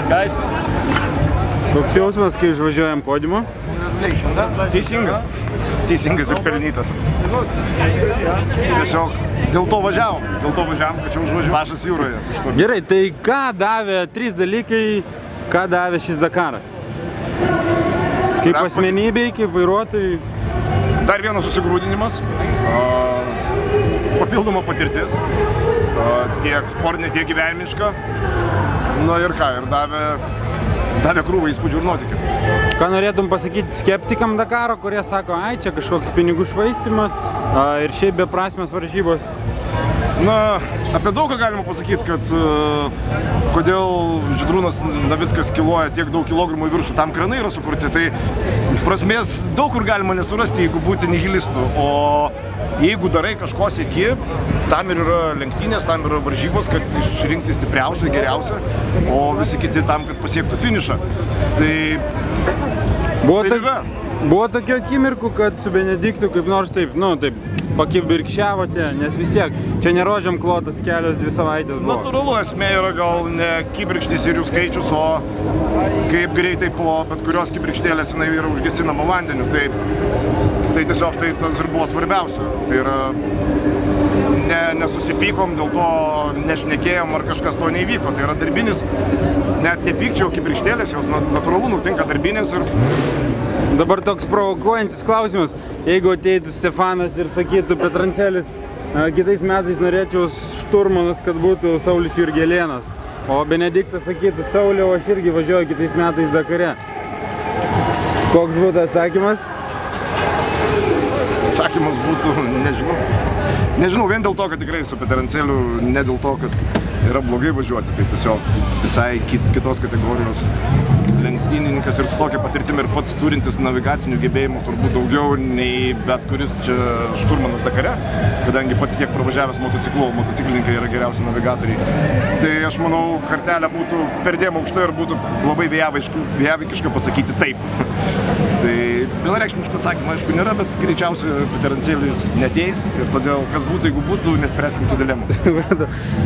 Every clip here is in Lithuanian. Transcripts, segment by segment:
Guys. Koks jausmas, kai išvažiuojam podiumu? Teisingas. Teisingas ir pelnytas. Tiesiog dėl to važiavom, kad čia užvažiuoju lašas jūroje. Gerai, tai ką davė 3 dalykai, ką davė šis Dakaras? Kaip asmenybei, kaip vairuotojai? Dar vienas susigrūdinimas, papildoma patirtis, tiek sportinė, tiek gyvenimiška. Na ir ką, ir davė krūvą įspūdžių ir nuotykių. Ką norėtum pasakyti skeptikam Dakaro, kurie sako, ai, čia kažkoks pinigų švaistymas ir šiaip beprasmės varžybos? Na, apie daug ką galima pasakyti, kad kodėl Žydrūnas Navickas kiluoja tiek daug kilogramų į viršų, tam kranai yra sukurti, tai prasmės daug kur galima nesurasti, jeigu būti nihilistų, o jeigu darai kažko sieki, tam ir yra lenktynės, tam yra varžybos, kad išrinkti stipriausią, geriausią, o visi kiti tam, kad pasiektų finišą. Tai yra. Buvo tokių akimirkų, kad su Benediktu kaip nors taip, pakibirkščiavote, nes vis tiek čia ne rožėm klotas kelios 2 savaitės buvo. Natūralu, esmė yra gal ne kibirkštis ir jų skaičius, o kaip greitai po bet kurios kibirkštėlės jinai yra užgesinama vandeniu. Tai tiesiog tas ir buvo svarbiausia. Tai yra nesusipykom, dėl to nešnekėjom ar kažkas to neįvyko. Tai yra darbinis, net nepykčiau kibirkštėlės, jos natūralu nutinka darbinės ir... Dabar toks provokuojantis klausimas, jeigu ateitų Stefanas ir sakytų Petrancelis, kitais metais norėčiau šturmanas, kad būtų Saulius Jurgelėnas, o Benediktas sakytų, Sauliau, aš irgi važiuoju kitais metais Dakare. Koks būtų atsakymas? Atsakymas būtų, nežinau. Nežinau, vien dėl to, kad tikrai su Peteranceliu, ne dėl to, kad yra blogai važiuoti, tai tiesiog visai kitos kategorijos lenktynininkas ir su tokia patirtimi ir pats turintis navigacinių gebėjimų turbūt daugiau nei bet kuris čia šturmanas Dakare, kadangi pats tiek pravažiavęs motociklu, motociklininkai yra geriausi navigatoriai. Tai aš manau, kartelė būtų perdėm aukšta ir būtų labai vėjavikiška pasakyti taip. Tai vienareikšmiško atsakymą, aišku, nėra, bet greičiausiai Peterancelis neateis ir todėl, kas būtų, jeigu būtų, nespręskim tų dilemų.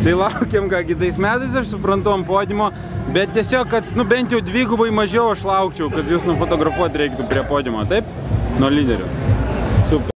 Tai laukiam, ką kitais metais, aš suprantu, ant podiumo, bet tiesiog, kad bent jau 2 mažiau aš laukčiau, kad jūs nufotografuoti reiktų prie podiumo, taip? Nuo lyderio. Super.